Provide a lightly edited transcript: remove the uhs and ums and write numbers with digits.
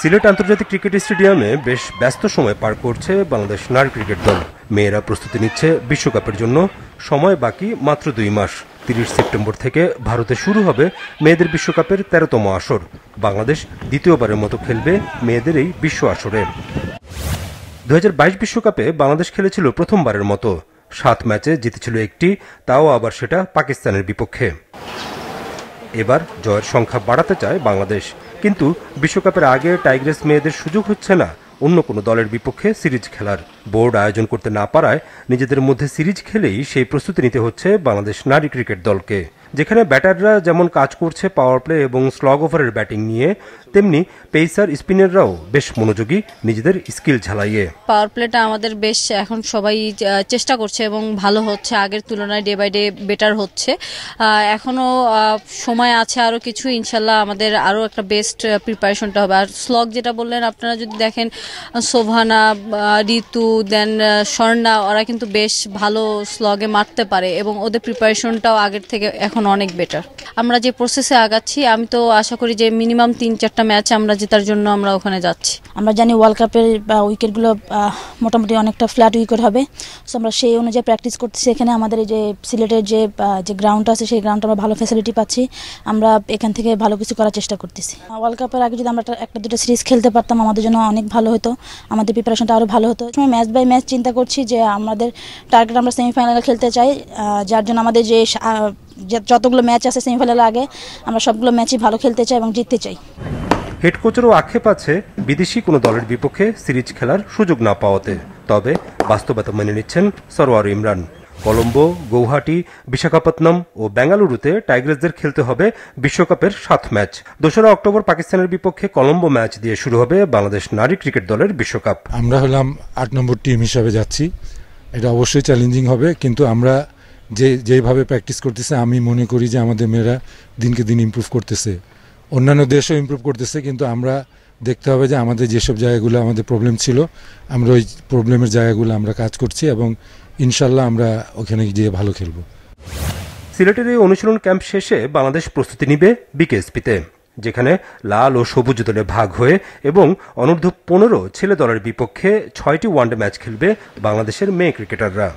সিলেট আন্তর্জাতিক ক্রিকেট স্টেডিয়ামে বেশ ব্যস্ত সময় পার করছে বাংলাদেশ নারী ক্রিকেট দল। মেয়েরা প্রস্তুতি নিচ্ছে বিশ্বকাপের জন্য। সময় বাকি মাত্র ২ মাস। ৩০ সেপ্টেম্বর থেকে ভারতে শুরু হবে মেয়েদের বিশ্বকাপের ১৩তম আসর। বাংলাদেশ দ্বিতীয়বারের মতো খেলবে মেয়েদের এই বিশ্ব আসরে। ২০২২ বিশ্বকাপে বাংলাদেশ খেলেছিল প্রথমবারের মতো। ৭ ম্যাচে জিতেছিল একটি, তাও আবার সেটা পাকিস্তানের বিপক্ষে। এবার জয়ের সংখ্যা বাড়াতে চায় বাংলাদেশ, কিন্তু বিশ্বকাপের আগে টাইগ্রেস মেয়েদের সুযোগ হচ্ছে না অন্য কোনো দলের বিপক্ষে সিরিজ খেলার। বোর্ড আয়োজন করতে না পারায় নিজেদের মধ্যে সিরিজ খেলেই সেই প্রস্তুতি নিতে হচ্ছে বাংলাদেশ নারী ক্রিকেট দলকে। যেখানে ব্যাটাররা যেমন কাজ করছে পাওয়ার প্লে এবং স্লগ ওভারের ব্যাটিং নিয়ে, তেমনি পেসার স্পিনাররাও বেশ মনোযোগী নিজেদের স্কিল ঝালাইয়ে। পাওয়ার প্লেটা আমাদের বেশ এখন সবাই চেষ্টা করছে এবং ভালো হচ্ছে, আগের তুলনায় ডে বাই ডে বেটার হচ্ছে। এখনো সময় আছে আরো কিছু, ইনশাল্লাহ আমাদের আরো একটা বেস্ট প্রিপারেশনটা হবে। আর স্লগ যেটা বললেন, আপনারা যদি দেখেন শোভানা, ঋতু, দেন স্বর্ণা, ওরা কিন্তু বেশ ভালো স্লগে মারতে পারে এবং ওদের প্রিপারেশনটাও আগের থেকে এখন অনেক বেটার। আমরা যে প্রসেসে আগাচ্ছি, আমি তো আশা করি যে মিনিমাম ৩-৪টা ম্যাচ আমরা জেতার জন্য আমরা ওখানে যাচ্ছি। আমরা জানি ওয়ার্ল্ড কাপের উইকেটগুলো মোটামুটি অনেকটা ফ্ল্যাট উইকেট হবে, সো আমরা সেই অনুযায়ী প্র্যাকটিস করতেছি। এখানে আমাদের এই যে সিলেটের যে গ্রাউন্ডটা আছে, সেই গ্রাউন্ডে আমরা ভালো ফ্যাসিলিটি পাচ্ছি। আমরা এখান থেকে ভালো কিছু করার চেষ্টা করতেছি। ওয়ার্ল্ড কাপের আগে যদি আমরা একটা দুটো সিরিজ খেলতে পারতাম, আমাদের জন্য অনেক ভালো হতো, আমাদের প্রিপারেশনটা আরও ভালো হতো। সময় ম্যাচ বাই ম্যাচ চিন্তা করছি যে আমাদের টার্গেট আমরা সেমিফাইনালে খেলতে চাই, যার জন্য আমাদের যে যতগুলো ম্যাচ আছে সেমিফাইনালের আগে, আমরা সবগুলো ম্যাচই ভালো খেলতে চাই এবং জিততে চাই। হেড কোচেরও আক্ষেপ আছে বিদেশি কোনো দলের বিপক্ষে সিরিজ খেলার সুযোগ না পাওয়াতে। তবে বাস্তবতা মেনে নিচ্ছেন সরওয়ার ইমরান। কলম্বো, গৌহাটি, বিশাখাপত্তনম ও বেঙ্গালুরুতে টাইগ্রেসদের খেলতে হবে বিশ্বকাপের ৭ ম্যাচ। ২রা অক্টোবর পাকিস্তানের বিপক্ষে কলম্বো ম্যাচ দিয়ে শুরু হবে বাংলাদেশ নারী ক্রিকেট দলের বিশ্বকাপ। আমরা হলাম ৮ নম্বর টিম হিসাবে যাচ্ছি। এটা অবশ্যই চ্যালেঞ্জিং হবে, কিন্তু আমরা যেভাবে প্র্যাকটিস করতেছে, আমি মনে করি যে আমাদের মেয়েরা দিনকে দিন ইমপ্রুভ করতেছে। অন্যান্য দেশও ইমপ্রুভ করতেছে, কিন্তু আমরা দেখতে হবে যে আমাদের যেসব জায়গাগুলো আমাদের প্রবলেম ছিল, আমরা ওই প্রবলেমের জায়গাগুলো আমরা কাজ করছি এবং ইনশাল্লাহ আমরা ওখানে গিয়ে ভালো খেলব। সিলেটের এই অনুশীলন ক্যাম্প শেষে বাংলাদেশ প্রস্তুতি নিবে বিকেএসপিতে, যেখানে লাল ও সবুজ দলে ভাগ হয়ে এবং অনূর্ধ্ব ১৫ ছেলে দলের বিপক্ষে ৬টি ওয়ানডে ম্যাচ খেলবে বাংলাদেশের মেয়ে ক্রিকেটাররা।